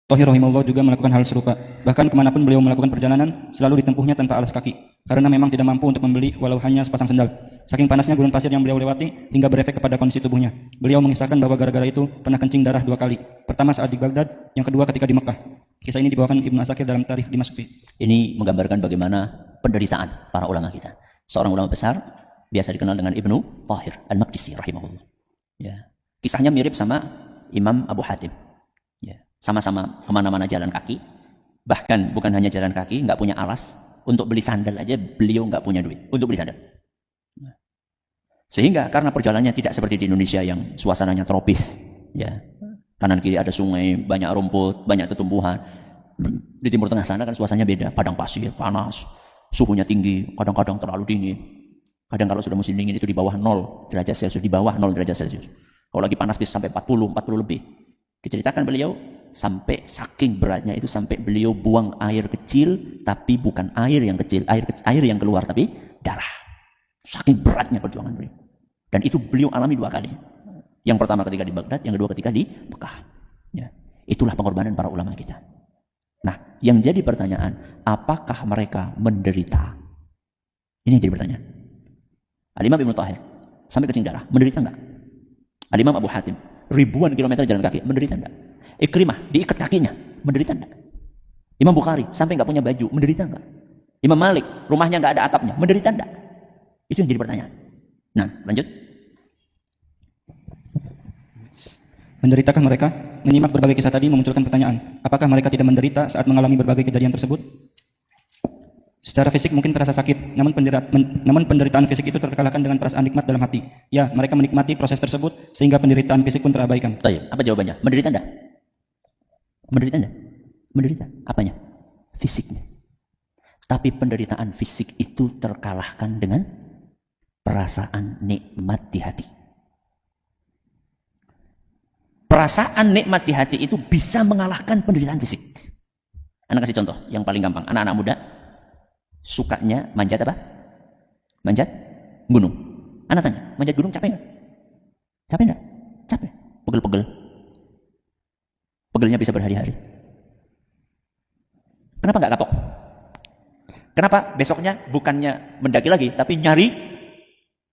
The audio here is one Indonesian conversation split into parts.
Thohir rahimahullah juga melakukan hal serupa. Bahkan kemanapun beliau melakukan perjalanan, selalu ditempuhnya tanpa alas kaki. Karena memang tidak mampu untuk membeli walau hanya sepasang sendal. Saking panasnya gurun pasir yang beliau lewati, hingga berefek kepada kondisi tubuhnya. Beliau mengisahkan bahwa gara-gara itu pernah kencing darah 2 kali. Pertama saat di Baghdad, yang kedua ketika di Mekah. Kisah ini dibawakan Ibnu Asakir dalam Tarikh Dimashqi. Ini menggambarkan bagaimana penderitaan para ulama kita. Seorang ulama besar, biasa dikenal dengan Ibnu Thahir Al-Maqdisi rahimahullah. Ya. Kisahnya mirip sama Imam Abu Hatim. Ya. Sama-sama kemana-mana jalan kaki. Bahkan bukan hanya jalan kaki, nggak punya alas. Untuk beli sandal aja beliau nggak punya duit untuk beli sandal. Sehingga karena perjalanannya tidak seperti di Indonesia yang suasananya tropis. Ya. Kanan kiri ada sungai, banyak rumput, banyak tumbuhan. Di Timur Tengah sana kan suasananya beda. Padang pasir, panas, suhunya tinggi, kadang-kadang terlalu dingin. Kadang kalau sudah musim dingin itu di bawah 0 derajat Celcius, di bawah 0 derajat Celcius. Kalau lagi panas bisa sampai 40 lebih. Diceritakan beliau sampai saking beratnya itu sampai beliau buang air kecil, tapi bukan air yang kecil, air yang keluar tapi darah. Saking beratnya perjuangan beliau. Dan itu beliau alami 2 kali. Yang pertama ketika di Baghdad, yang kedua ketika di Mekah. Ya. Itulah pengorbanan para ulama kita. Nah, yang jadi pertanyaan, apakah mereka menderita? Ini yang jadi pertanyaan. Al-Imam Ibnu Thahir sampai kencing darah, menderita enggak? Al-Imam Abu Hatim, ribuan kilometer jalan kaki, menderita enggak? Ikrimah, diikat kakinya, menderita enggak? Imam Bukhari, sampai enggak punya baju, menderita enggak? Imam Malik, rumahnya enggak ada atapnya, menderita enggak? Itu yang jadi pertanyaan. Nah, lanjut. Menderitakah mereka? Menyimak berbagai kisah tadi memunculkan pertanyaan, apakah mereka tidak menderita saat mengalami berbagai kejadian tersebut? Secara fisik mungkin terasa sakit, namun penderitaan fisik itu terkalahkan dengan perasaan nikmat dalam hati. Ya, mereka menikmati proses tersebut sehingga penderitaan fisik pun terabaikan. Baik, apa jawabannya? Menderita enggak? Menderita enggak? Menderita. Apanya? Fisiknya. Tapi penderitaan fisik itu terkalahkan dengan perasaan nikmat di hati. Perasaan nikmat di hati itu bisa mengalahkan penderitaan fisik. Anak kasih contoh yang paling gampang. Anak-anak muda sukanya manjat apa? Manjat gunung. Anak tanya, manjat gunung capek nggak? Capek nggak? Capek. Pegel-pegel. Pegelnya bisa berhari-hari. Kenapa nggak kapok? Kenapa besoknya bukannya mendaki lagi, tapi nyari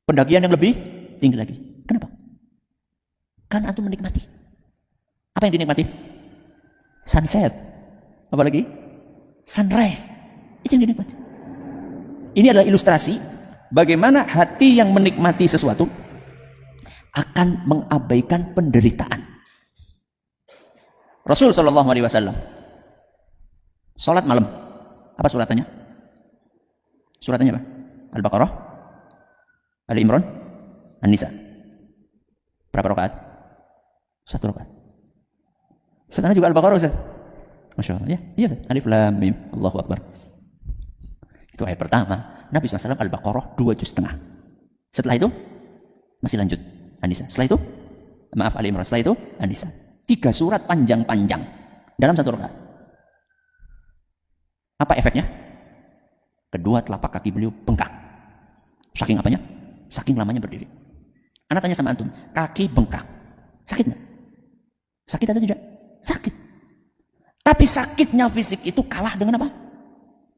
pendakian yang lebih tinggi lagi? Kenapa? Kan antum menikmati. Apa yang dinikmati? Sunset. Apalagi? Sunrise. Itu yang dinikmati. Ini adalah ilustrasi bagaimana hati yang menikmati sesuatu akan mengabaikan penderitaan. Rasul Shallallahu Alaihi Wasallam sholat malam. Apa suratannya? Suratannya apa? Al-Baqarah, Ali Imran, An-Nisa. Berapa rakaat? 1 rakaat. Ustaz juga Al-Baqarah Ustaz. Masya Allah. Ya, iya Ustaz. Alif Lam Mim. Allahu Akbar. Itu ayat pertama. Nabi SAW Al-Baqarah 2 juz setengah. Setelah itu masih lanjut An-Nisa. Setelah itu maaf Ali Imran. Setelah itu An-Nisa. 3 surat panjang-panjang dalam 1 rakaat. Apa efeknya? Kedua telapak kaki beliau bengkak. Saking apanya? Saking lamanya berdiri. Anak tanya sama antum, kaki bengkak. Sakit nggak? Sakit atau tidak? Sakit. Tapi sakitnya fisik itu kalah dengan apa?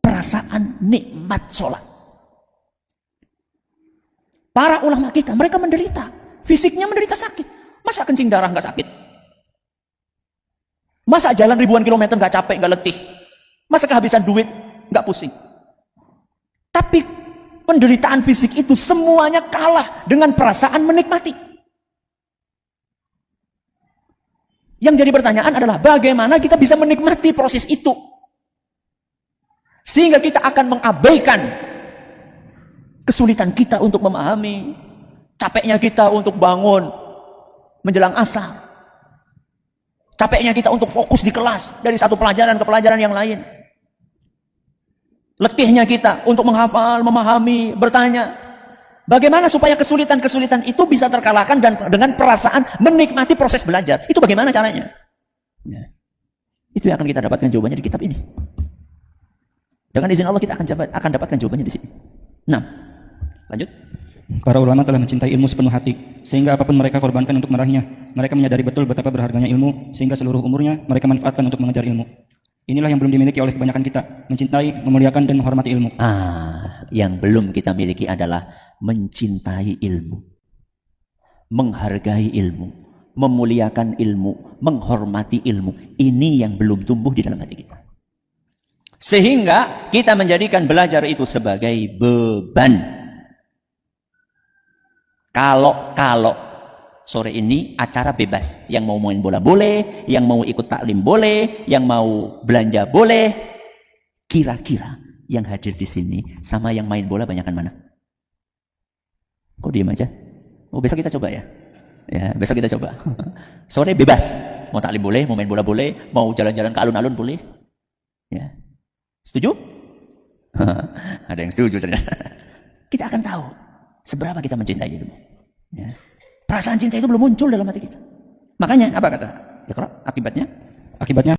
Perasaan nikmat sholat. Para ulama kita, mereka menderita. Fisiknya menderita sakit. Masa kencing darah nggak sakit? Masa jalan ribuan kilometer nggak capek, nggak letih? Masa kehabisan duit nggak pusing? Tapi penderitaan fisik itu semuanya kalah dengan perasaan menikmati. Yang jadi pertanyaan adalah bagaimana kita bisa menikmati proses itu sehingga kita akan mengabaikan kesulitan kita untuk memahami, capeknya kita untuk bangun menjelang asar, capeknya kita untuk fokus di kelas dari satu pelajaran ke pelajaran yang lain, letihnya kita untuk menghafal, memahami, bertanya. Bagaimana supaya kesulitan-kesulitan itu bisa terkalahkan dan dengan perasaan menikmati proses belajar? Itu bagaimana caranya? Ya. Itu yang akan kita dapatkan jawabannya di kitab ini. Dengan izin Allah kita akan dapatkan jawabannya di sini. Nah, lanjut. Para ulama telah mencintai ilmu sepenuh hati, sehingga apapun mereka korbankan untuk meraihnya. Mereka menyadari betul betapa berharganya ilmu, sehingga seluruh umurnya mereka manfaatkan untuk mengejar ilmu. Inilah yang belum dimiliki oleh kebanyakan kita, mencintai, memuliakan, dan menghormati ilmu. Yang belum kita miliki adalah mencintai ilmu, menghargai ilmu, memuliakan ilmu, menghormati ilmu. Ini yang belum tumbuh di dalam hati kita. Sehingga kita menjadikan belajar itu sebagai beban. Kalau sore ini acara bebas, yang mau main bola boleh, yang mau ikut taklim boleh, yang mau belanja boleh. Kira-kira yang hadir di sini sama yang main bola banyakan mana? Kok diam aja? Oh, besok kita coba ya. Ya, besok kita coba. Sore bebas, mau taklim boleh, mau main bola boleh, mau jalan-jalan ke alun-alun boleh. Ya. Setuju? Ada yang setuju ternyata. Kita akan tahu seberapa kita mencintai ilmu. Ya. Perasaan cinta itu belum muncul dalam hati kita. Makanya apa kata Iqra? Akibatnya? Akibatnya